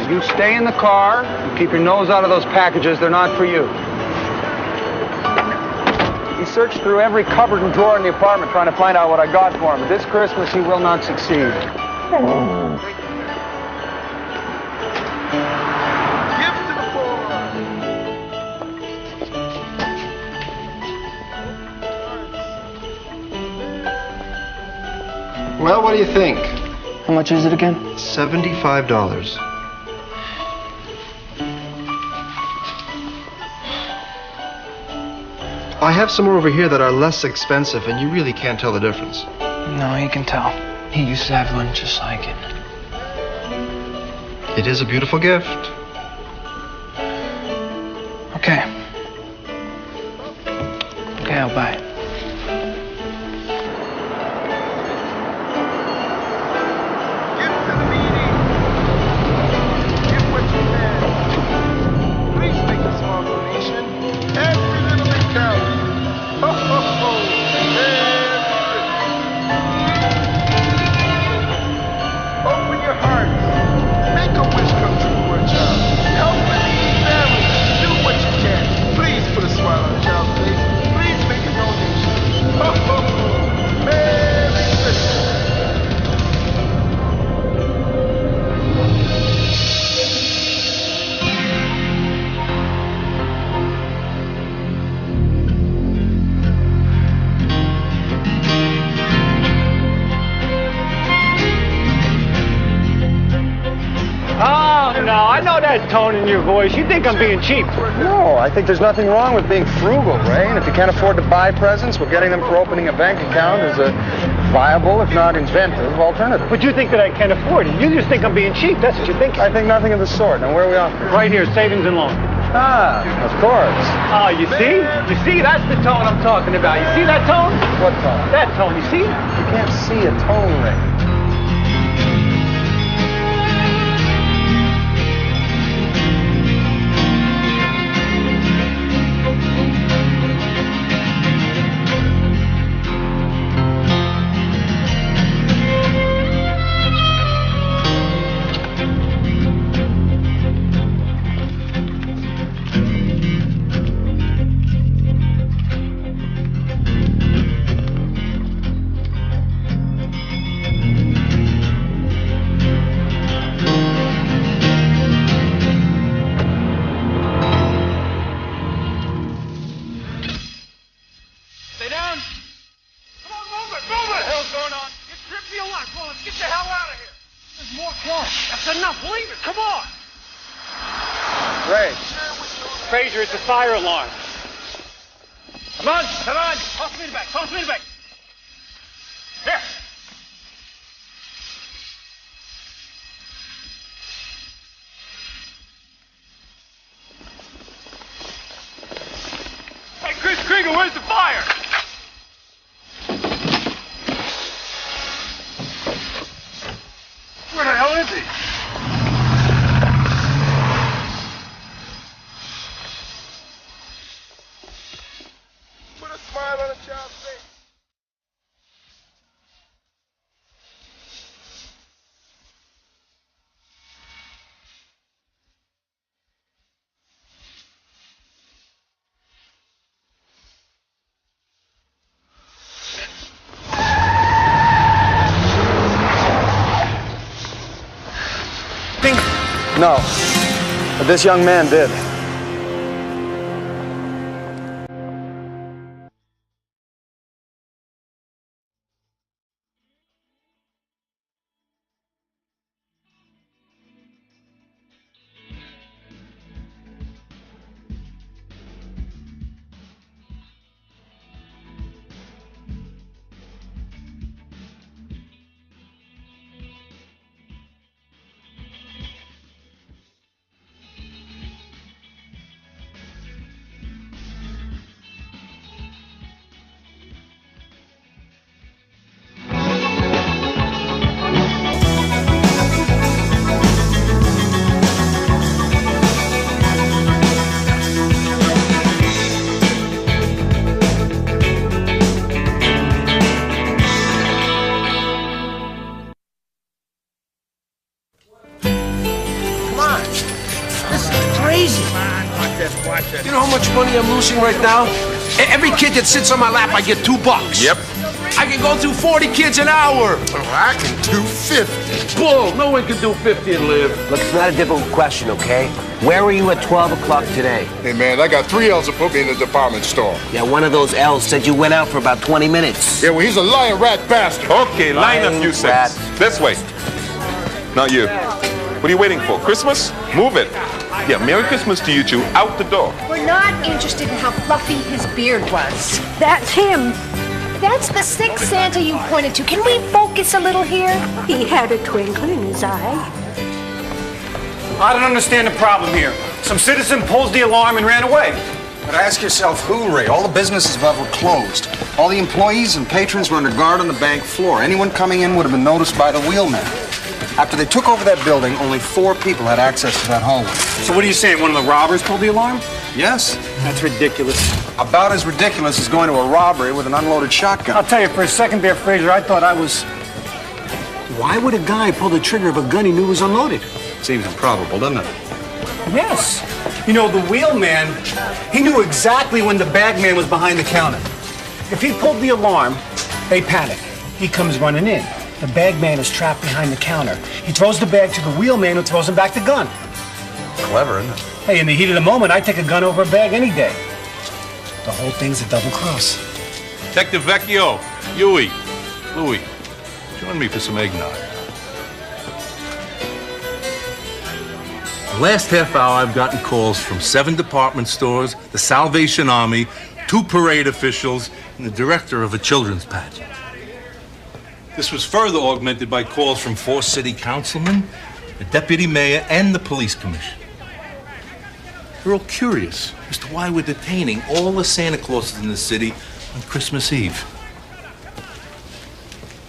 You stay in the car and keep your nose out of those packages. They're not for you. He searched through every cupboard and drawer in the apartment trying to find out what I got for him. But this Christmas, he will not succeed. Well, what do you think? How much is it again? $75. I have some more over here that are less expensive, and you really can't tell the difference. No, he can tell. He used to have one just like it. It is a beautiful gift. Okay. Okay, I'll buy it. Tone in your voice. You think I'm being cheap? No, I think there's nothing wrong with being frugal, Ray. And if you can't afford to buy presents, well, getting them for opening a bank account is a viable, if not inventive, alternative. But you think that I can't afford it. You just think I'm being cheap. That's what you think. I think nothing of the sort. Now, where are we off? Right here, savings and loan. Ah, of course. Ah, you see? You see? That's the tone I'm talking about. You see that tone? What tone? That tone. You see? You can't see a tone, Ray. It's a fire alarm. Come on, come on. Toss me in the back, toss me in the back. Here. Hey, Chris Krieger, where's the fire? Where the hell is he? No, but this young man did. crazy. You know how much money I'm losing right now? Every kid that sits on my lap, I get $2. Yep. I can go through 40 kids an hour. Oh, I can do 50. Bull, no one can do 50 and live. Look, it's not a difficult question, okay? Where were you at 12 o'clock today? Hey, man, I got 3 L's to put me in the department store. Yeah, one of those L's said you went out for about 20 minutes. Yeah, well, he's a lying rat bastard. Okay, line a few cents. This way. Not you. What are you waiting for? Christmas? Move it. Yeah, Merry Christmas to you two. Out the door. We're not interested in how fluffy his beard was. That's him. That's the sixth Santa you pointed to. Can we focus a little here? He had a twinkle in his eye. I don't understand the problem here. Some citizen pulls the alarm and ran away. But ask yourself who, Ray? All the businesses above were closed. All the employees and patrons were under guard on the bank floor. Anyone coming in would have been noticed by the wheelman. After they took over that building, only 4 people had access to that hallway. So what are you saying? One of the robbers pulled the alarm? Yes. That's ridiculous. About as ridiculous as going to a robbery with an unloaded shotgun. I'll tell you, for a second there, Fraser, I thought I was... Why would a guy pull the trigger of a gun he knew was unloaded? Seems improbable, doesn't it? Yes. You know, the wheelman, he knew exactly when the bagman was behind the counter. If he pulled the alarm, they panic. He comes running in. The bagman is trapped behind the counter. He throws the bag to the wheelman who throws him back the gun. Clever, isn't it? Hey, in the heat of the moment, I'd take a gun over a bag any day. The whole thing's a double cross. Detective Vecchio, Huey, Louie, join me for some eggnog. The last half hour, I've gotten calls from 7 department stores, the Salvation Army, 2 parade officials, and the director of a children's pageant. This was further augmented by calls from 4 city councilmen, the deputy mayor, and the police commission. They're all curious as to why we're detaining all the Santa Clauses in the city on Christmas Eve.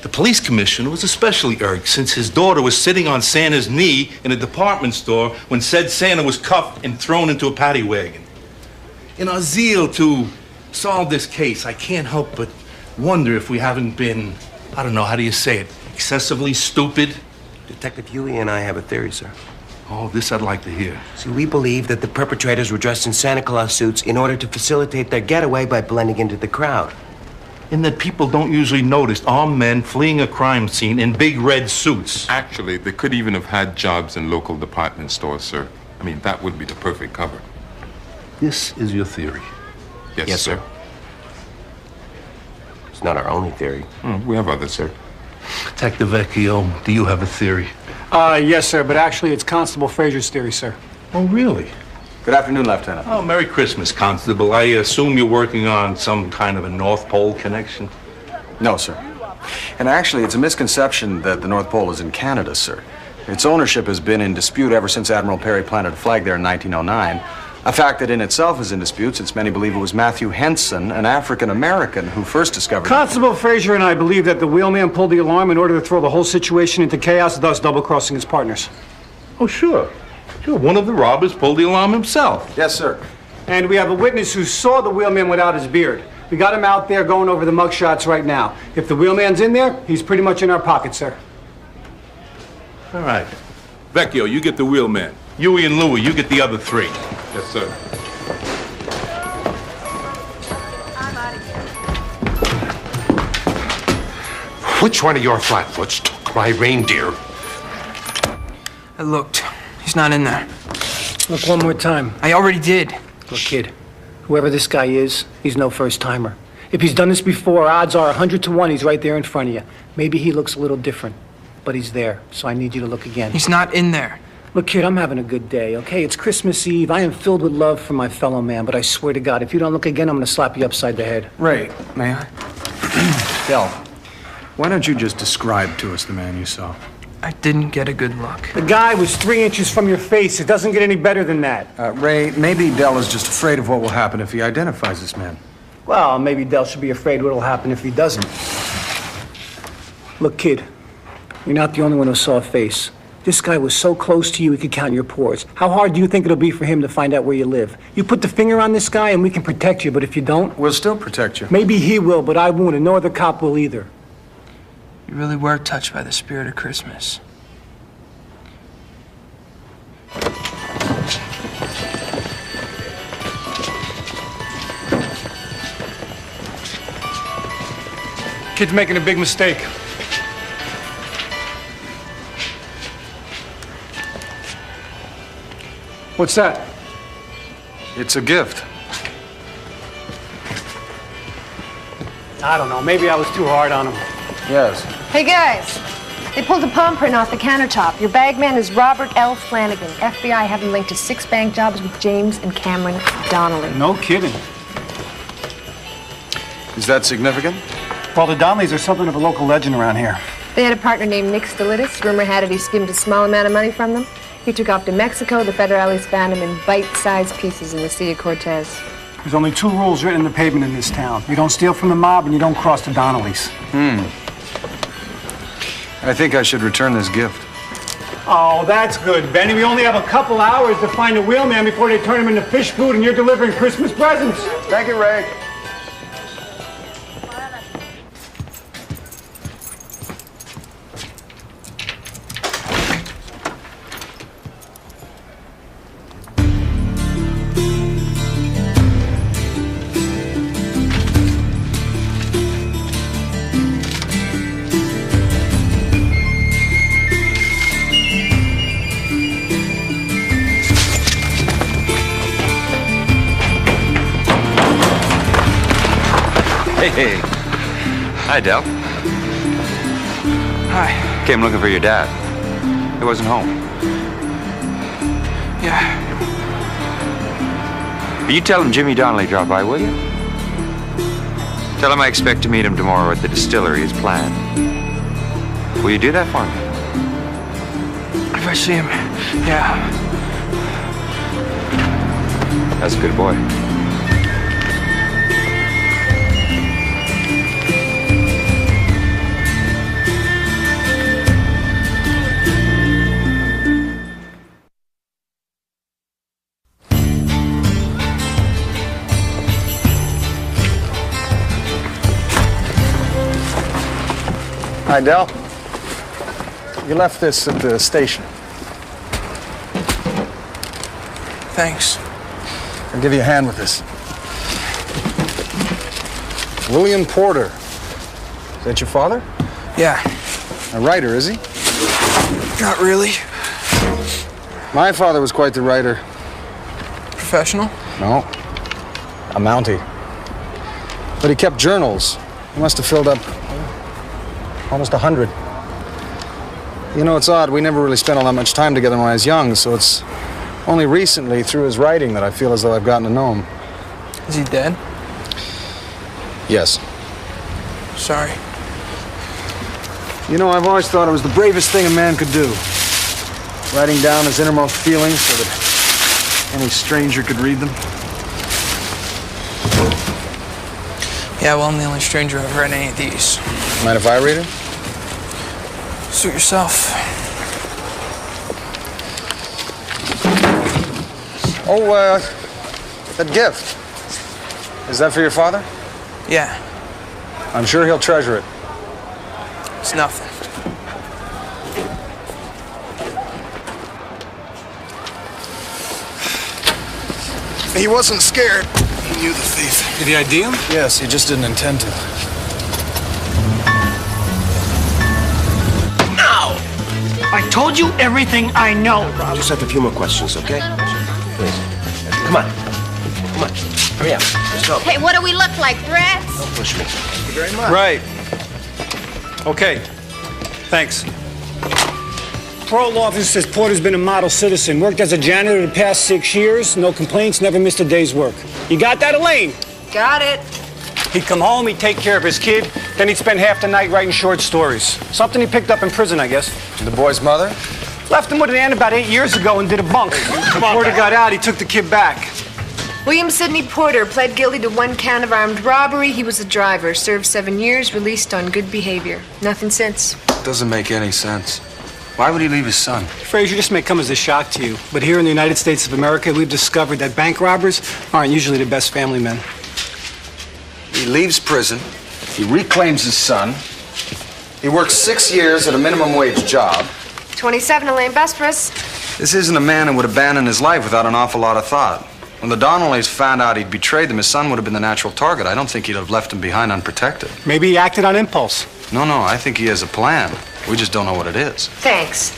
The police commissioner was especially irked since his daughter was sitting on Santa's knee in a department store when said Santa was cuffed and thrown into a paddy wagon. In our zeal to solve this case, I can't help but wonder if we haven't been, I don't know, how do you say it, excessively stupid? Detective Huey and I have a theory, sir. Oh, this I'd like to hear. See, we believe that the perpetrators were dressed in Santa Claus suits in order to facilitate their getaway by blending into the crowd. In that people don't usually notice armed men fleeing a crime scene in big red suits. Actually, they could even have had jobs in local department stores, sir. I mean, that would be the perfect cover. This is your theory? Yes, sir. It's not our only theory. We have others, sir. Detective Vecchio, do you have a theory? Yes, sir, but actually it's Constable Fraser's theory, sir. Oh, really? Good afternoon, Lieutenant. Oh, Merry Christmas, Constable. I assume you're working on some kind of a North Pole connection? No, sir. And actually, it's a misconception that the North Pole is in Canada, sir. Its ownership has been in dispute ever since Admiral Perry planted a flag there in 1909. A fact that in itself is in dispute, since many believe it was Matthew Henson, an African-American, who first discovered... Constable Fraser and I believe that the wheelman pulled the alarm in order to throw the whole situation into chaos, thus double-crossing his partners. Oh, sure. Sure, one of the robbers pulled the alarm himself. Yes, sir. And we have a witness who saw the wheelman without his beard. We got him out there going over the mugshots right now. If the wheelman's in there, he's pretty much in our pocket, sir. All right. Vecchio, you get the wheelman. Huey and Louie, you get the other 3. Yes, sir. Which one of your flatfoots took my reindeer? I looked. He's not in there. Look one more time. I already did. Look, kid, whoever this guy is, he's no first-timer. If he's done this before, odds are 100 to 1 he's right there in front of you. Maybe he looks a little different, but he's there, so I need you to look again. He's not in there. Look, kid, I'm having a good day, okay? It's Christmas Eve. I am filled with love for my fellow man, but I swear to God, if you don't look again, I'm going to slap you upside the head. Ray, may I? Del, why don't you just describe to us the man you saw? I didn't get a good look. The guy was 3 inches from your face. It doesn't get any better than that. Ray, maybe Del is just afraid of what will happen if he identifies this man. Well, maybe Del should be afraid what'll happen if he doesn't. Look, kid, you're not the only one who saw a face. This guy was so close to you he could count your pores. How hard do you think it'll be for him to find out where you live? You put the finger on this guy and we can protect you, but if you don't... We'll still protect you. Maybe he will, but I won't, and no other cop will either. You really were touched by the spirit of Christmas. Kid's making a big mistake. What's that? It's a gift. I don't know. Maybe I was too hard on him. Yes. Hey, guys. They pulled a palm print off the countertop. Your bagman is Robert L. Flanagan. FBI have him linked to 6 bank jobs with James and Cameron Donnelly. No kidding. Is that significant? Well, the Donnellys are something of a local legend around here. They had a partner named Nick Stolitis. Rumor had it he skimmed a small amount of money from them. He took off to Mexico. The federales found him in bite-sized pieces in the Sea of Cortez. There's only 2 rules written in the pavement in this town. You don't steal from the mob and you don't cross the Donnellys. I think I should return this gift. Oh, that's good, Benny. We only have a couple hours to find the Wheelman before they turn him into fish food and you're delivering Christmas presents. Thank you, Ray. Hey. Hi, Del. Hi. Came looking for your dad. He wasn't home. Yeah. Will you tell him Jimmy Donnelly dropped by, will you? Tell him I expect to meet him tomorrow at the distillery as planned. Will you do that for me? If I see him, yeah. That's a good boy. Hi, Del. You left this at the station. Thanks. I'll give you a hand with this. William Porter. Is that your father? Yeah. A writer, is he? Not really. My father was quite the writer. Professional? No. A Mountie. But he kept journals. He must have filled up almost 100. You know, it's odd. We never really spent all that much time together when I was young, so it's only recently, through his writing, that I feel as though I've gotten to know him. Is he dead? Yes. Sorry. You know, I've always thought it was the bravest thing a man could do. Writing down his innermost feelings so that any stranger could read them. Yeah, well, I'm the only stranger I've read any of these. Mind if I read it? Suit yourself. Oh, that gift. Is that for your father? Yeah. I'm sure he'll treasure it. It's nothing. He wasn't scared. He knew the thief. Did he ID him? Yes, he just didn't intend to. I told you everything I know. Just have a few more questions, okay? Please. Come on. Come on. Hurry up. Let's go. Hey, what do we look like, threats? Don't push me. Thank you very much. Right. Okay. Thanks. Parole officer says Porter's been a model citizen. Worked as a janitor the past 6 years. No complaints, never missed a day's work. You got that, Elaine? Got it. He'd come home, he'd take care of his kid, then he'd spend half the night writing short stories. Something he picked up in prison, I guess. The boy's mother? Left him with an aunt about 8 years ago and did a bunk. Before he got out, he took the kid back. William Sidney Porter pled guilty to 1 count of armed robbery. He was a driver. Served 7 years, released on good behavior. Nothing since. Doesn't make any sense. Why would he leave his son? Frazier, this may come as a shock to you, but here in the United States of America, we've discovered that bank robbers aren't usually the best family men. He leaves prison. He reclaims his son. He works 6 years at a minimum wage job. 27, Elaine Vesperis. This isn't a man who would abandon his life without an awful lot of thought. When the Donnellys found out he'd betrayed them, his son would have been the natural target. I don't think he'd have left him behind unprotected. Maybe he acted on impulse. No, I think he has a plan. We just don't know what it is. Thanks.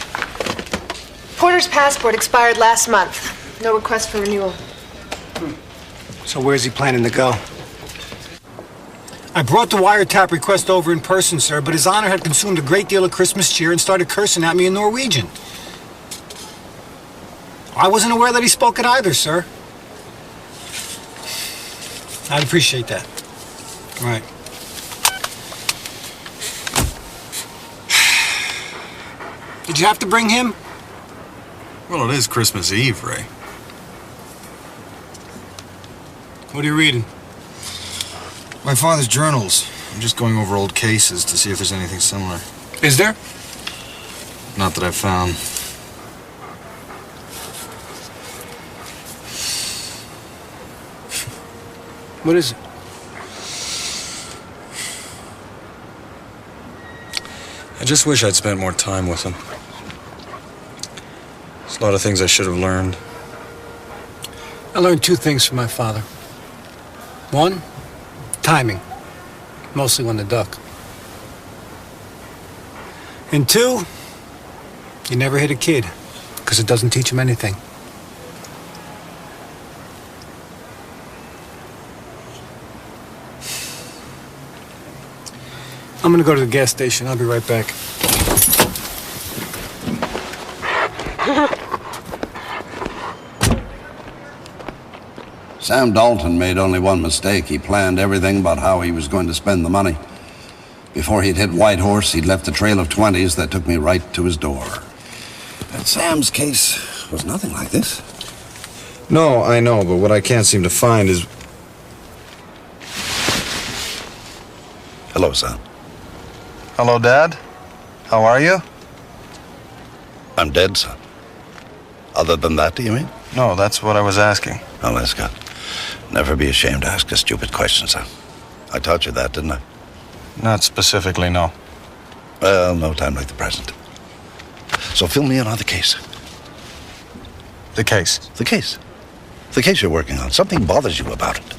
Porter's passport expired last month. No request for renewal. So where's he planning to go? I brought the wiretap request over in person, sir, but His Honor had consumed a great deal of Christmas cheer and started cursing at me in Norwegian. I wasn't aware that he spoke it either, sir. I'd appreciate that. Right. Did you have to bring him? Well, it is Christmas Eve, Ray. What are you reading? My father's journals. I'm just going over old cases to see if there's anything similar. Is there? Not that I've found. What is it? I just wish I'd spent more time with him. There's a lot of things I should have learned. I learned two things from my father. One, timing. Mostly when to duck. And two, you never hit a kid, because it doesn't teach him anything. I'm gonna go to the gas station. I'll be right back. Sam Dalton made only one mistake. He planned everything about how he was going to spend the money. Before he'd hit Whitehorse, he'd left a trail of 20s that took me right to his door. But Sam's case was nothing like this. No, I know, but what I can't seem to find is... Hello, son. Hello, Dad. How are you? I'm dead, son. Other than that, do you mean? No, that's what I was asking. Oh, that's good. Never be ashamed to ask a stupid question, son. I taught you that, didn't I? Not specifically, no. Well, no time like the present. So fill me in on the case. The case? The case. The case you're working on. Something bothers you about it.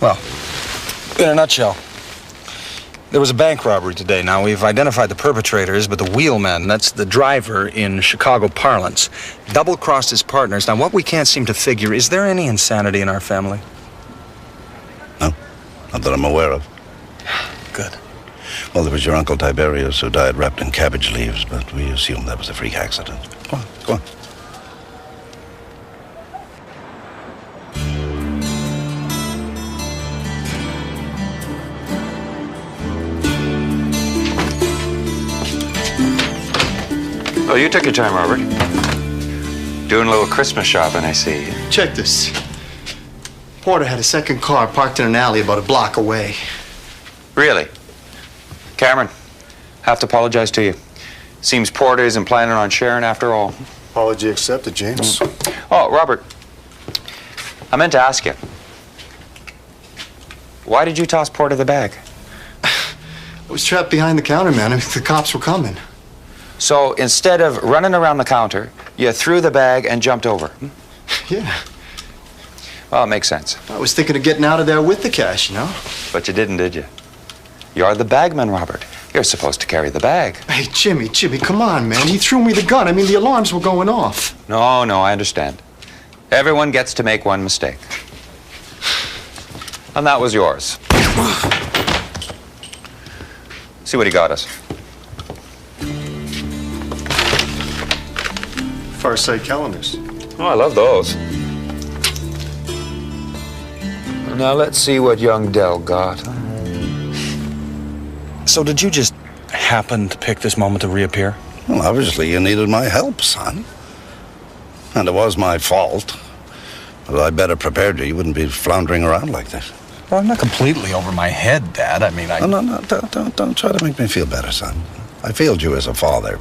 Well, in a nutshell, there was a bank robbery today. Now, we've identified the perpetrators, but the wheelman, that's the driver in Chicago parlance, double-crossed his partners. Now, what we can't seem to figure, is there any insanity in our family? No, not that I'm aware of. Good. Well, there was your Uncle Tiberius who died wrapped in cabbage leaves, but we assume that was a freak accident. Go on, go on. Well, you took your time, Robert. Doing a little Christmas shopping, I see. Check this. Porter had a second car parked in an alley about a block away. Really? Cameron, have to apologize to you. Seems Porter isn't planning on sharing after all. Apology accepted, James. Oh, Robert, I meant to ask you. Why did you toss Porter the bag? I was trapped behind the counter, man. The cops were coming. So instead of running around the counter, you threw the bag and jumped over. Yeah. Well, it makes sense. I was thinking of getting out of there with the cash, you know? But you didn't, did you? You're the bagman, Robert. You're supposed to carry the bag. Hey, Jimmy, come on, man. He threw me the gun. I mean, the alarms were going off. No, I understand. Everyone gets to make one mistake. And that was yours. See what he got us. Farsight calendars. Oh, I love those. Now let's see what young Dell got. So did you just happen to pick this moment to reappear? Well, obviously you needed my help, son. And it was my fault. But I better prepared you. You wouldn't be floundering around like this. Well, I'm not completely over my head, Dad. I mean, No, don't try to make me feel better, son. I failed you as a father, but